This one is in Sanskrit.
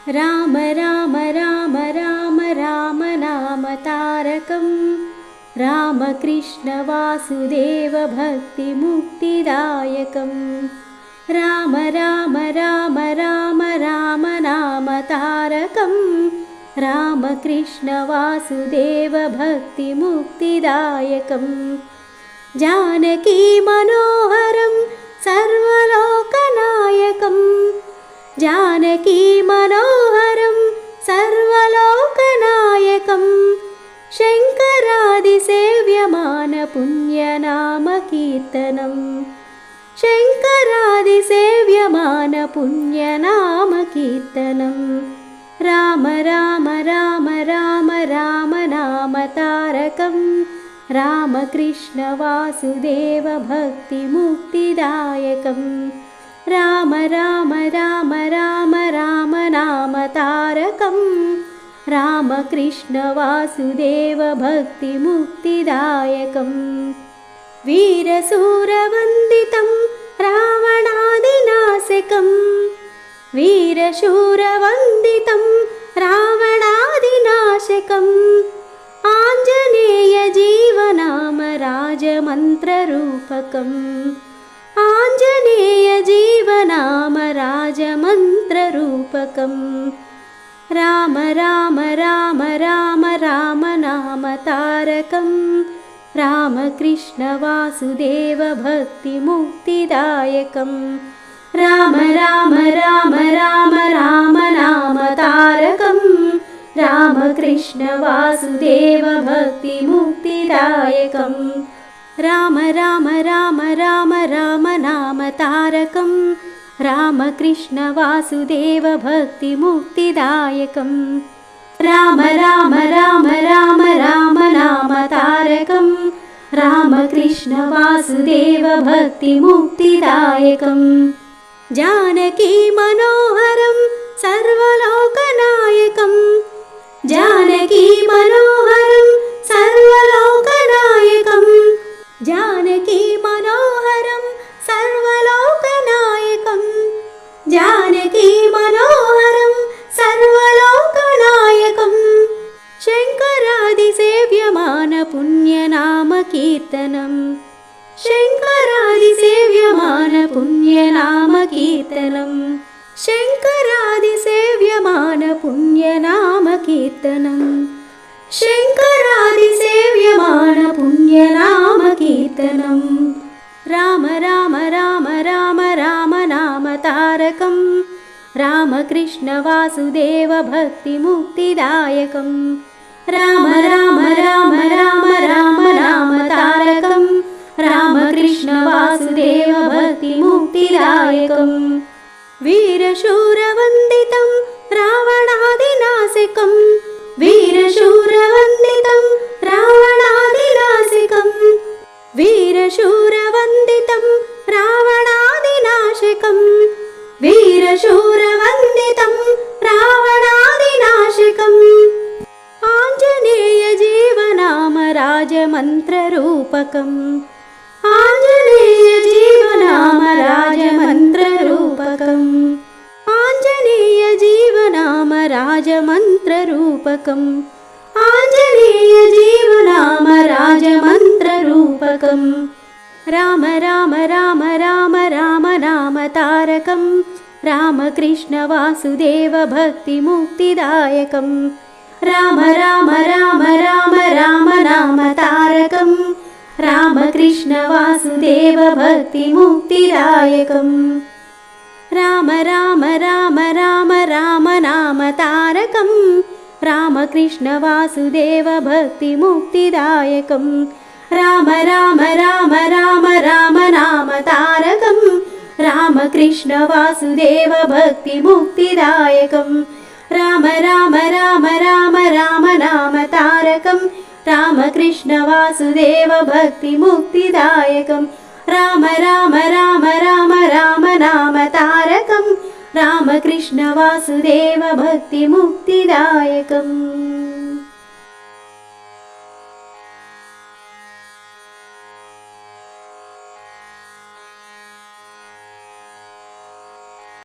राम राम राम राम राम नाम तारकं रामकृष्ण वासुदेव भक्तिमुक्तिदायकं राम राम राम राम राम नाम तारकं रामकृष्ण वासुदेव भक्तिमुक्तिदायकं जानकी मनोहरं सर्वलोकनायकं जानकी मनोहरं सर्वलोकनायकं शङ्करादिसेव्यमानपुण्यनामकीर्तनं शङ्करादिसेव्यमानपुण्यनामकीर्तनं राम राम राम राम राम नाम तारकं रामकृष्ण वासुदेव भक्तिमुक्तिदायकं राम राम राम राम राम नाम तारकं रामकृष्ण वासुदेव भक्तिमुक्तिदायकं वीरशूरवन्दितं रावणादिनाशकं वीरशूरवन्दितं रावणादिनाशकम् आञ्जनेयजीवनाम राजमन्त्ररूपकम् आञ्जनेयजीवनाम राजमन्त्ररूपकं राम राम राम राम राम नाम तारकं रामकृष्ण वासुदेव भक्तिमुक्तिदायकं राम राम राम राम राम नाम तारकं रामकृष्ण वासुदेव भक्तिमुक्तिदायकं राम राम राम राम राम नाम तारकं रामकृष्ण वासुदेव भक्तिमुक्तिदायकं राम राम राम राम राम नाम तारकं रामकृष्ण वासुदेव भक्तिमुक्तिदायकं जानकी मनोहरं सर्वलोकनायकं जानकी मनोहरं सर्वलोकनायकं जानकी मनोहरं सर्वलोकनायकं जानकी मनोहरं सर्वलोकनायकं शङ्करादिसेव्यमानपुण्यनामकीर्तनं शङ्करादिसेव्यमानपुण्यनामकीर्तनं शङ्करादिसेव्यमानपुण्यनामकीर्तनं शङ्करादिसेव्यमानपुण्यनामकीर्तनं राम राम राम राम राम नाम तारकं रामकृष्ण वासुदेव भक्तिमुक्तिदायकं राम राम राम राम राम नाम तारकं रामकृष्ण वासुदेव भक्तिमुक्तिदायकं वीरशूरवन्दितं रावणादिनाशकं वीरशूरवन्दितं रावणादिनाशकं वीरशूरवन्दितं रावणादिनाशकं वीरशूरवन्दितं रावणादिनाशकम् आञ्जनेयजीवनाम राजमन्त्ररूपकम् आञ्जनेयजीवनाम राजमन्त्ररूपकम् आञ्जनेयजीवनाम राजमन्त्ररूपकम् आञ्जनेयजीवनाम राजमन्त्ररूपकं राम राम राम राम राम नाम तारकं रामकृष्ण वासुदेव भक्तिमुक्तिदायकं राम राम राम राम राम नाम तारकं रामकृष्ण वासुदेव भक्तिमुक्तिदायकं राम राम राम राम राम नाम तारकं रामकृष्ण वासुदेव भक्तिमुक्तिदायकं राम राम राम राम राम नाम तारकं रामकृष्ण वासुदेव भक्तिमुक्तिदायकं राम राम राम राम राम नाम तारकं रामकृष्ण वासुदेव भक्तिमुक्तिदायकं राम राम राम राम राम नाम तारकं रामकृष्ण वासुदेव भक्तिमुक्तिदायकम्।